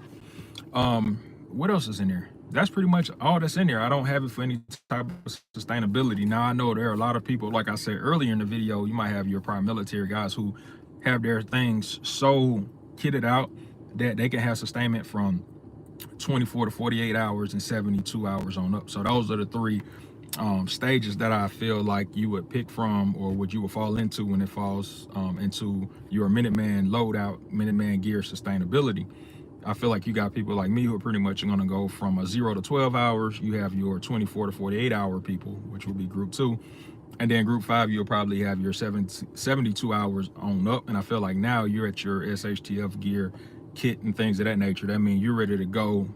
What else is in there? That's pretty much all that's in there. I don't have it for any type of sustainability. Now I know there are a lot of people, like I said earlier in the video, you might have your prior military guys who have their things so kitted out that they can have sustainment from 24 to 48 hours and 72 hours on up. So those are the three stages that I feel like you would pick from, or what you would fall into when it falls into your Minuteman loadout, Minuteman gear sustainability. I feel like you got people like me who are pretty much going to go from a 0 to 12 hours. You have your 24 to 48 hour people, which will be group 2. And then group 5, you'll probably have your 72 hours on up. And I feel like now you're at your SHTF gear kit and things of that nature. That means you're ready to go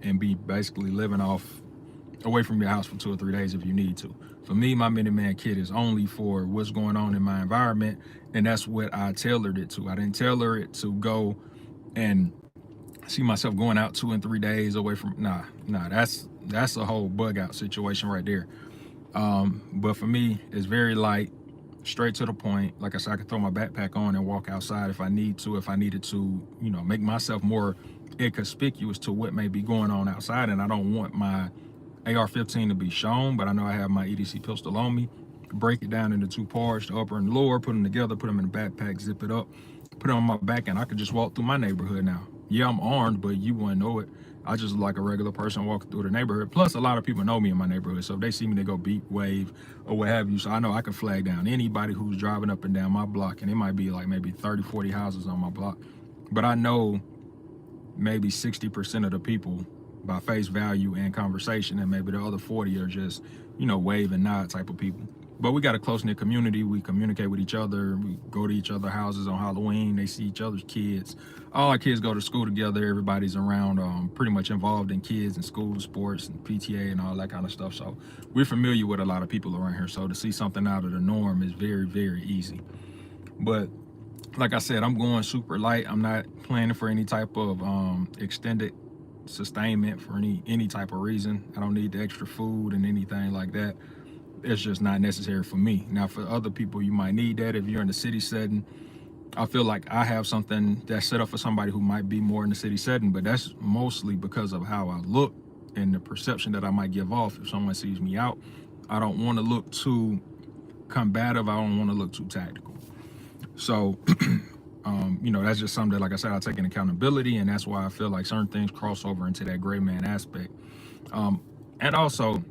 and be basically living off away from your house for 2 or 3 days if you need to. For me, my Minuteman kit is only for what's going on in my environment, and that's what I tailored it to. I didn't tailor it to go and see myself going out 2 and 3 days away from, nah, that's a whole bug out situation right there. But for me, it's very light, straight to the point. Like I said, I can throw my backpack on and walk outside if I need to, if I needed to, make myself more inconspicuous to what may be going on outside. And I don't want my AR-15 to be shown, but I know I have my EDC pistol on me. Break it down into 2 parts, the upper and the lower, put them together, put them in the backpack, zip it up, put it on my back, and I could just walk through my neighborhood now. Yeah, I'm armed, but you wouldn't know it. I just look like a regular person walking through the neighborhood. Plus, a lot of people know me in my neighborhood, so if they see me, they go beep, wave, or what have you. So I know I can flag down anybody who's driving up and down my block, and it might be like maybe 30, 40 houses on my block. But I know maybe 60% of the people by face value and conversation, and maybe the other 40 are just, wave and nod type of people. But we got a close-knit community. We communicate with each other. We go to each other's houses on Halloween. They see each other's kids. All our kids go to school together. Everybody's around, pretty much involved in kids and school sports and PTA and all that kind of stuff. So we're familiar with a lot of people around here. So to see something out of the norm is very, very easy. But like I said, I'm going super light. I'm not planning for any type of extended sustainment for any type of reason. I don't need the extra food and anything like that. it's just not necessary for me. Now, for other people, you might need that if you're in the city setting. I feel like I have something that's set up for somebody who might be more in the city setting, but that's mostly because of how I look and the perception that I might give off if someone sees me out. I don't want to look too combative. I don't want to look too tactical. So, that's just something that, like I said, I take in accountability, and that's why I feel like certain things cross over into that gray man aspect. And also,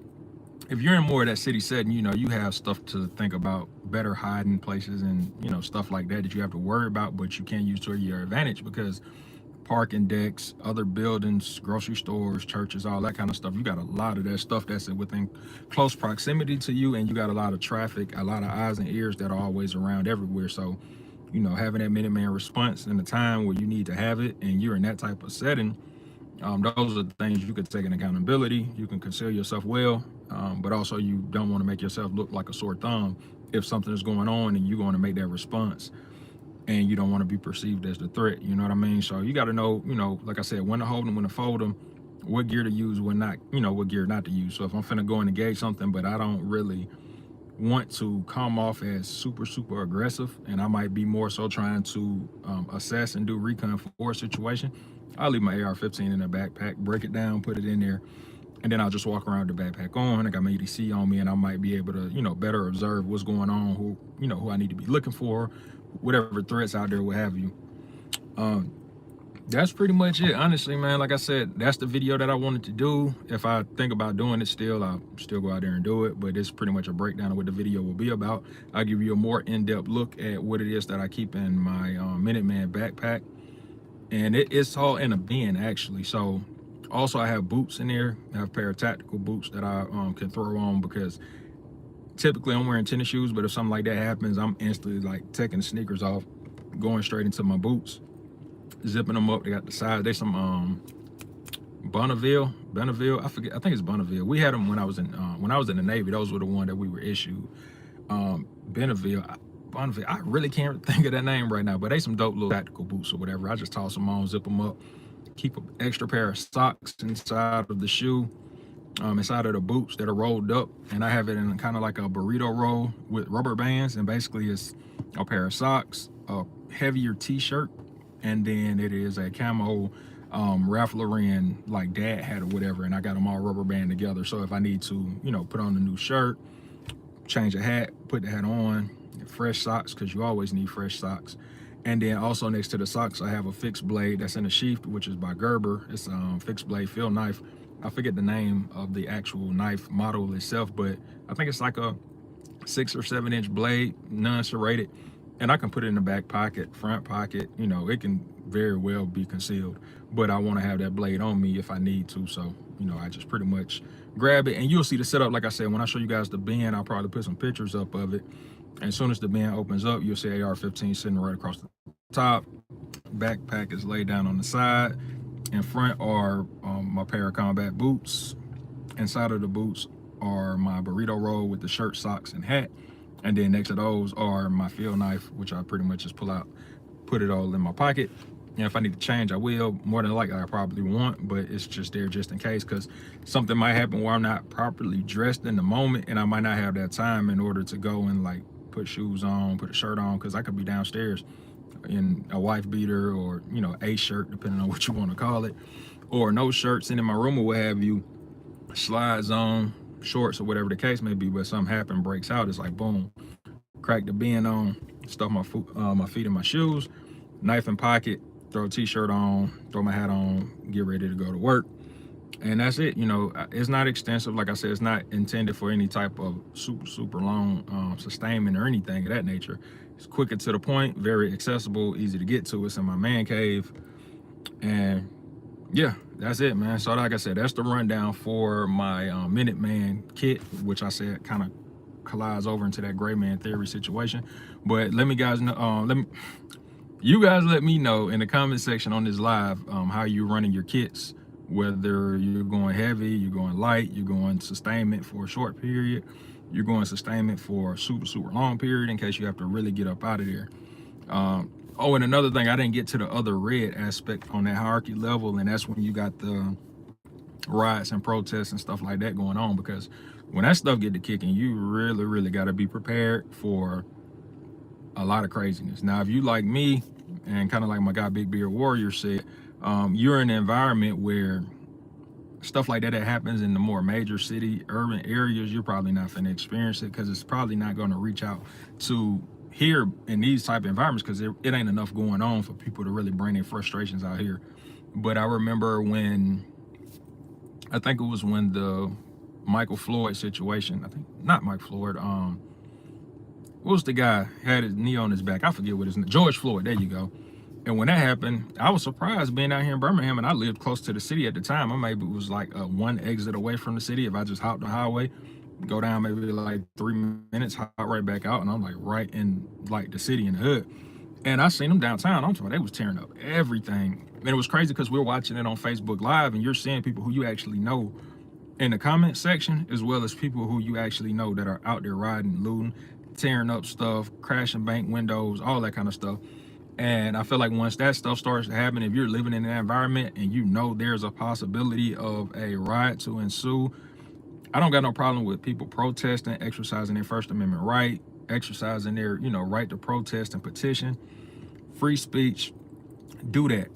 if you're in more of that city setting, you have stuff to think about, better hiding places and, stuff like that you have to worry about, but you can't use to your advantage because parking decks, other buildings, grocery stores, churches, all that kind of stuff. You got a lot of that stuff that's within close proximity to you, and you got a lot of traffic, a lot of eyes and ears that are always around everywhere. So, having that Minuteman response in the time where you need to have it and you're in that type of setting, those are the things you could take in accountability. You can conceal yourself well, but also you don't want to make yourself look like a sore thumb if something is going on and you're going to make that response, and you don't want to be perceived as the threat. You know what I mean? So you got to know, like I said, when to hold them, when to fold them, what gear to use, when not, what gear not to use. So if I'm finna go and engage something, but I don't really want to come off as super aggressive, and I might be more so trying to assess and do recon for a situation, I'll leave my AR-15 in the backpack, break it down, put it in there, and then I'll just walk around with the backpack on. I got my EDC on me, and I might be able to, better observe what's going on, who I need to be looking for, whatever threats out there, what have you. That's pretty much it, honestly, man. Like I said, that's the video that I wanted to do. If I think about doing it still, I'll still go out there and do it, but it's pretty much a breakdown of what the video will be about. I'll give you a more in-depth look at what it is that I keep in my Minuteman backpack, and it's all in a bin, actually. So also I have boots in there. I have a pair of tactical boots that I can throw on, because typically I'm wearing tennis shoes, but if something like that happens, I'm instantly like taking the sneakers off, going straight into my boots, zipping them up. They got the size. They some Bonneville. I forget. I think it's Bonneville. We had them when I was in the Navy. Those were the one that we were issued. Bonneville. I really can't think of that name right now, but they some dope little tactical boots or whatever. I just toss them on, zip them up, keep an extra pair of socks inside of the shoe, inside of the boots that are rolled up, and I have it in kind of like a burrito roll with rubber bands, and basically it's a pair of socks, a heavier t-shirt, and then it is a camo Ralph Lauren like dad hat or whatever, and I got them all rubber band together. So if I need to, put on a new shirt, change a hat, put the hat on, fresh socks, because you always need fresh socks. And then also next to the socks, I have a fixed blade that's in a sheath, which is by Gerber. It's a fixed blade field knife. I forget the name of the actual knife model itself, but I think it's like a 6 or 7 inch blade, non-serrated, and I can put it in the back pocket, front pocket. It can very well be concealed, but I want to have that blade on me if I need to. So I just pretty much grab it, and you'll see the setup. Like I said, when I show you guys the bin, I'll probably put some pictures up of it. And as soon as the bin opens up, you'll see AR-15 sitting right across the top. Backpack is laid down on the side. In front are my pair of combat boots. Inside of the boots are my burrito roll with the shirt, socks, and hat. And then next to those are my field knife, which I pretty much just pull out, put it all in my pocket. And if I need to change, I will. More than likely, I probably won't, but it's just there just in case, because something might happen where I'm not properly dressed in the moment, and I might not have that time in order to go and like put shoes on, put a shirt on, because I could be downstairs in a wife beater or a shirt, depending on what you want to call it, or no shirt, sitting in my room or what have you, slides on, shorts or whatever the case may be, but something happen, breaks out, it's like boom, crack the bin on, stuff my feet in my shoes, knife in pocket, throw a t-shirt on, throw my hat on, get ready to go to work. And that's it. It's not extensive. Like I said, it's not intended for any type of super long sustainment or anything of that nature. It's quick and to the point, very accessible, easy to get to. It's in my man cave. And yeah, that's it, man. So like I said, that's the rundown for my Minuteman kit, which I said kind of collides over into that gray man theory situation. But let me guys know, you guys let me know in the comment section on this live how you're running your kits, whether you're going heavy, you're going light, you're going sustainment for a short period, you're going sustainment for a super long period in case you have to really get up out of there. Oh, and another thing, I didn't get to the other red aspect on that hierarchy level, and that's when you got the riots and protests and stuff like that going on, because when that stuff get to kicking, you really got to be prepared for a lot of craziness. Now, if you like me, and kind of like my guy Big Beard Warrior said, you're in an environment where stuff like that happens in the more major city, urban areas, you're probably not going to experience it, because it's probably not going to reach out to here in these type of environments, because it ain't enough going on for people to really bring their frustrations out here. But I remember I think it was when the Michael Floyd situation, I think, not Mike Floyd, what was the guy had his knee on his back? I forget what his name, George Floyd, there you go. And when that happened, I was surprised being out here in Birmingham, and I lived close to the city at the time. I maybe was like one exit away from the city. If I just hopped the highway, go down maybe like 3 minutes, hop right back out, and I'm like right in like the city in the hood. And I seen them downtown. I'm talking, they was tearing up everything. And it was crazy because we're watching it on Facebook Live, and you're seeing people who you actually know in the comment section, as well as people who you actually know that are out there riding, looting, tearing up stuff, crashing bank windows, all that kind of stuff. And I feel like once that stuff starts to happen, if you're living in that environment and you know there's a possibility of a riot to ensue, I don't got no problem with people protesting, exercising their First Amendment right, exercising their, right to protest and petition, free speech, do that.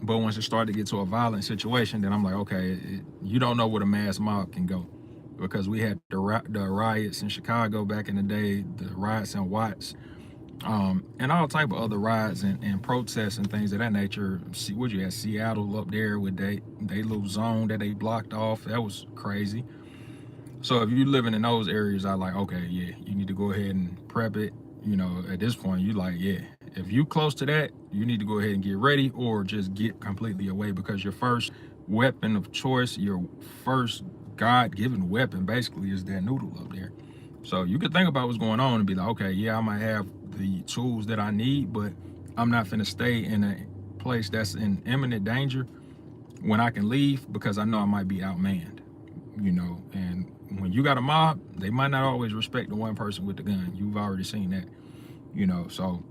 But once it started to get to a violent situation, then I'm like, okay, you don't know where the mass mob can go, because we had the riots in Chicago back in the day, the riots in Watts, and all type of other riots and protests and things of that nature. See what you had Seattle up there with they little zone that they blocked off. That was crazy. So if you're living in those areas, I like, okay, yeah, you need to go ahead and prep it. At this point, you like, yeah, if you close to that, you need to go ahead and get ready, or just get completely away, because your first weapon of choice, your first God-given weapon basically is that noodle up there. So you could think about what's going on and be like, okay, yeah, I might have the tools that I need, but I'm not finna stay in a place that's in imminent danger when I can leave, because I know I might be outmanned, and when you got a mob, they might not always respect the one person with the gun. You've already seen that, so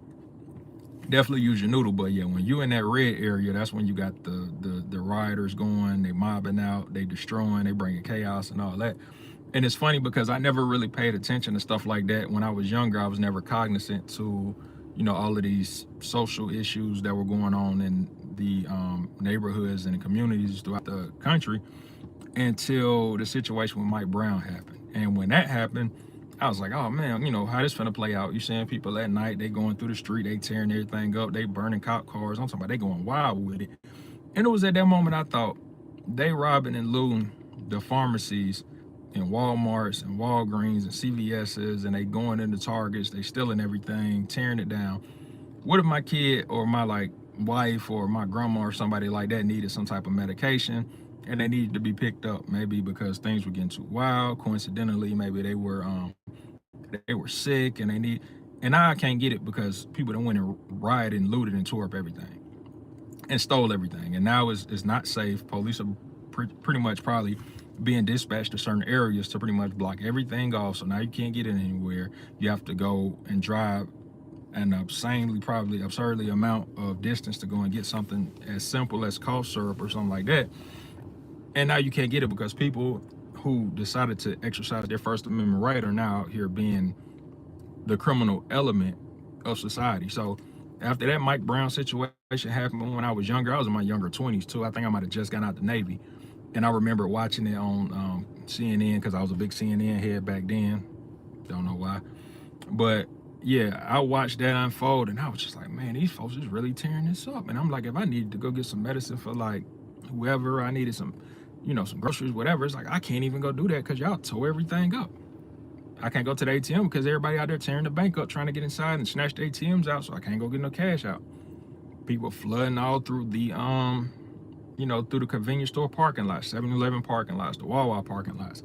definitely use your noodle. But yeah, when you in that red area, that's when you got the rioters going, they mobbing out, they destroying, they bringing chaos and all that. And it's funny because I never really paid attention to stuff like that when I was younger. I was never cognizant to, all of these social issues that were going on in the neighborhoods and the communities throughout the country, until the situation with Mike Brown happened. And when that happened, I was like, oh man, how this finna play out? You seeing people at night, they going through the street, they tearing everything up, they burning cop cars. I'm talking about they going wild with it. And it was at that moment I thought, they robbing and looting the pharmacies and Walmarts and Walgreens and CVS's, and they going into Targets, they stealing everything, tearing it down. What if my kid or my wife or my grandma or somebody like that needed some type of medication, and they needed to be picked up, maybe because things were getting too wild, coincidentally, maybe they were sick, and now I can't get it because people that went and rioted and looted and tore up everything and stole everything, and now it's not safe. Police are pretty much probably being dispatched to certain areas to pretty much block everything off, so now you can't get in anywhere. You have to go and drive an absurdly amount of distance to go and get something as simple as cough syrup or something like that. And now you can't get it because people who decided to exercise their First Amendment right are now out here being the criminal element of society. So after that Mike Brown situation happened when I was younger, I was in my younger 20s too. I think I might have just gotten out the Navy. And I remember watching it on CNN, because I was a big CNN head back then. Don't know why. But yeah, I watched that unfold, and I was just like, man, these folks is really tearing this up. And I'm like, if I needed to go get some medicine for whoever, I needed some groceries, whatever, it's like, I can't even go do that because y'all tore everything up. I can't go to the ATM because everybody out there tearing the bank up, trying to get inside and snatch the ATMs out, so I can't go get no cash out. People flooding all through the through the convenience store parking lots, 7-Eleven parking lots, the Wawa parking lots.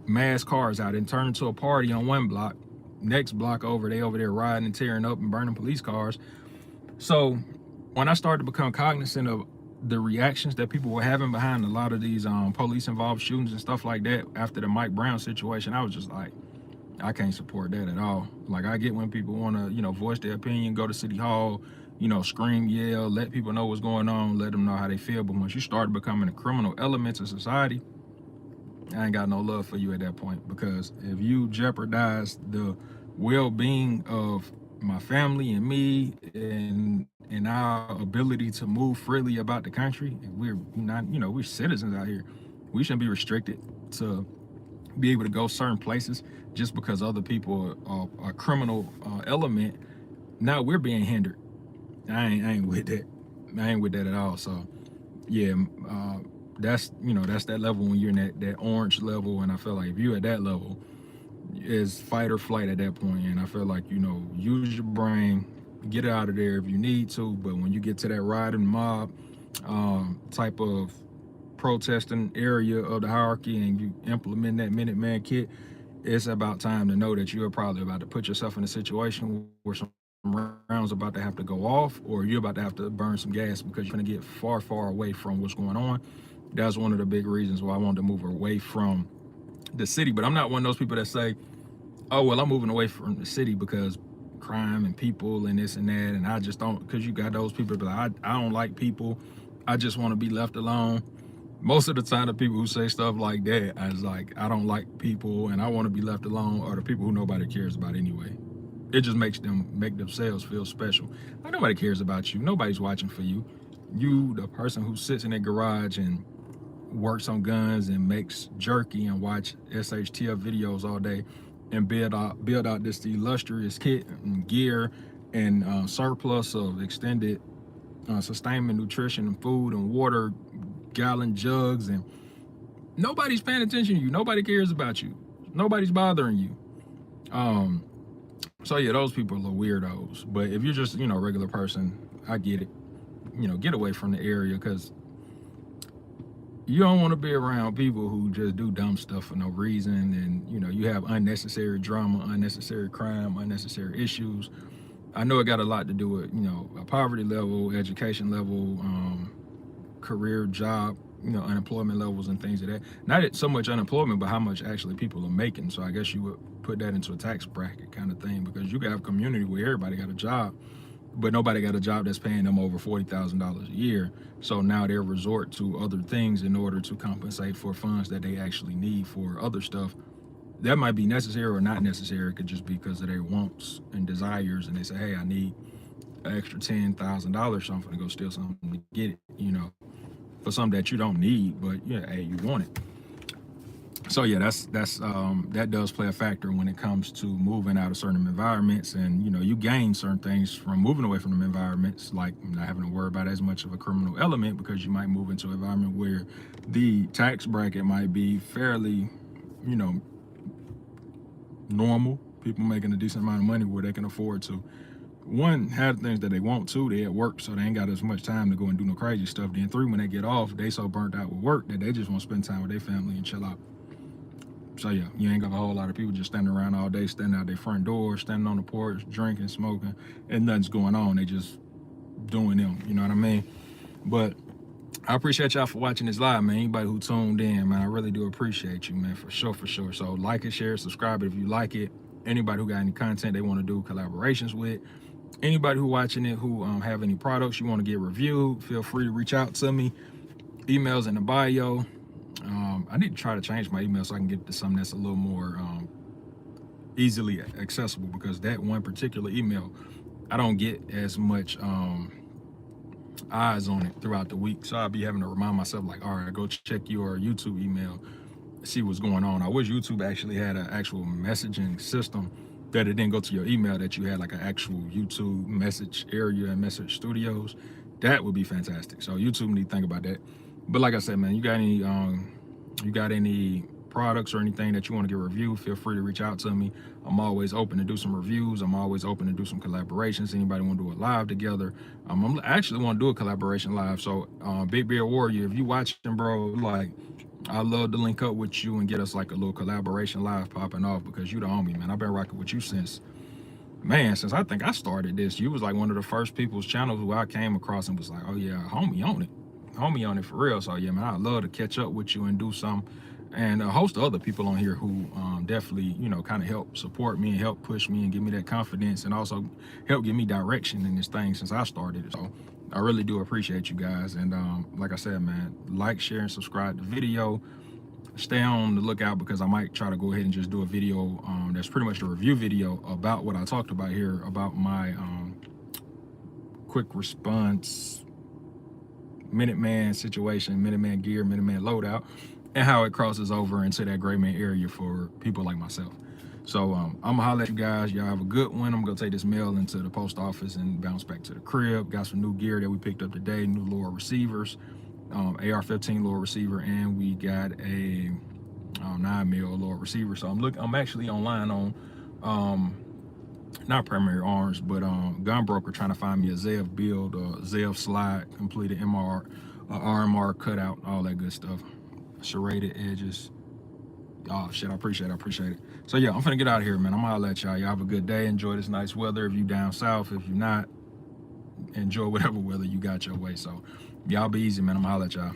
Mass cars out and turn into a party on one block. Next block over, they over there riding and tearing up and burning police cars. So when I started to become cognizant of the reactions that people were having behind a lot of these police involved shootings and stuff like that after the Mike Brown situation, I was just like, I can't support that at all. Like, I get when people want to, voice their opinion, go to City Hall, scream, yell, let people know what's going on, let them know how they feel. But once you start becoming a criminal element in society, I ain't got no love for you at that point, because if you jeopardize the well-being of my family and me and our ability to move freely about the country, if we're not, we're citizens out here, we shouldn't be restricted to be able to go certain places just because other people are a criminal element. Now we're being hindered. I ain't with that. I ain't with that at all. So yeah, that's that level when you're in that orange level, and I feel like if you're at that level, it's fight or flight at that point. And I feel like use your brain, get out of there if you need to. But when you get to that riding mob type of protesting area of the hierarchy and you implement that Minuteman kit, it's about time to know that you're probably about to put yourself in a situation where some rounds about to have to go off, or you're about to have to burn some gas, because you're going to get far, far away from what's going on. That's one of the big reasons why I wanted to move away from the city. But I'm not one of those people that say, oh, well, I'm moving away from the city because crime and people and this and that. And I just don't, because you got those people that be like, I don't like people. I just want to be left alone. Most of the time, the people who say stuff like that, as like, I don't like people and I want to be left alone, are the people who nobody cares about anyway. It just makes them make themselves feel special. Like, nobody cares about you. Nobody's watching for you. You, the person who sits in their garage and works on guns and makes jerky and watch SHTF videos all day and build out this illustrious kit and gear and surplus of extended sustainment, nutrition, and food and water, gallon jugs, and nobody's paying attention to you. Nobody cares about you. Nobody's bothering you. So yeah, those people are weirdos. But if you're just a regular person, I get it. Get away from the area, because you don't want to be around people who just do dumb stuff for no reason, and you have unnecessary drama, unnecessary crime, unnecessary issues. I know it got a lot to do with a poverty level, education level, career, job, unemployment levels and things of that. Not so much unemployment, but how much actually people are making. So I guess you would put that into a tax bracket kind of thing, because you can have a community where everybody got a job, but nobody got a job that's paying them over $40,000 a year. So now they resort to other things in order to compensate for funds that they actually need for other stuff that might be necessary or not necessary. It could just be because of their wants and desires, and they say, hey, I need an extra $10,000, so I'm gonna go steal something to get it, for something that you don't need, but yeah, hey, you want it. So yeah, that does play a factor when it comes to moving out of certain environments. And you gain certain things from moving away from them environments, like not having to worry about as much of a criminal element, because you might move into an environment where the tax bracket might be fairly normal, people making a decent amount of money where they can afford to, one, have things that they want to. They at work, so they ain't got as much time to go and do no crazy stuff. Then three, when they get off, they so burnt out with work that they just want to spend time with their family and chill out. So yeah, you ain't got a whole lot of people just standing around all day, standing out their front door, standing on the porch, drinking, smoking, and nothing's going on. They just doing them, you know what I mean? But I appreciate y'all for watching this live, man. Anybody who tuned in, man, I really do appreciate you, man, for sure, for sure. So like it, share, subscribe it if you like it. Anybody who got any content they want to do collaborations with, anybody who watching it who have any products you want to get reviewed, feel free to reach out to me. Emails in the bio. I need to try to change my email so I can get to something that's a little more easily accessible, because that one particular email, I don't get as much eyes on it throughout the week. So I'll be having to remind myself, like, all right, go check your YouTube email, see what's going on. I wish YouTube actually had an actual messaging system that it didn't go to your email, that you had like an actual YouTube message area and message studios. That would be fantastic. So YouTube need to think about that. But like I said, man, you got any products or anything that you want to get reviewed, feel free to reach out to me. I'm always open to do some reviews. I'm always open to do some collaborations. Anybody want to do it live together? I actually want to do a collaboration live. So Big Beard Warrior, if you watching, bro, like, I love to link up with you and get us like a little collaboration live popping off, because you the homie, man. I've been rocking with you since I think I started this. You was like one of the first people's channels who I came across and was like, oh yeah, homie on it for real. So yeah, man, I'd love to catch up with you and do some and a host of other people on here who definitely, you know, kind of help support me and help push me and give me that confidence, and also help give me direction in this thing since I started it. So I really do appreciate you guys. And like I said, man, like, share, and subscribe to the video. Stay on the lookout, because I might try to go ahead and just do a video that's pretty much a review video about what I talked about here, about my quick response MINUTEMAN situation, MINUTEMAN gear, MINUTEMAN loadout, and how it crosses over into that gray man area for people like myself. So I'm gonna holler at you guys. Y'all have a good one. I'm gonna take this mail into the post office and bounce back to the crib. Got some new gear that we picked up today, new lower receivers, AR-15 lower receiver, and we got a 9mm lower receiver. So I'm actually online on not Primary Arms, but Gun Broker, trying to find me a Zev build, Zev slide, completed RMR cutout, all that good stuff, serrated edges. Oh shit, I appreciate it. So yeah, I'm finna get out of here, man. I'm gonna holler at y'all. Y'all have a good day. Enjoy this nice weather if you down south. If you're not, enjoy whatever weather you got your way. So y'all be easy, man. I'm gonna holler at y'all.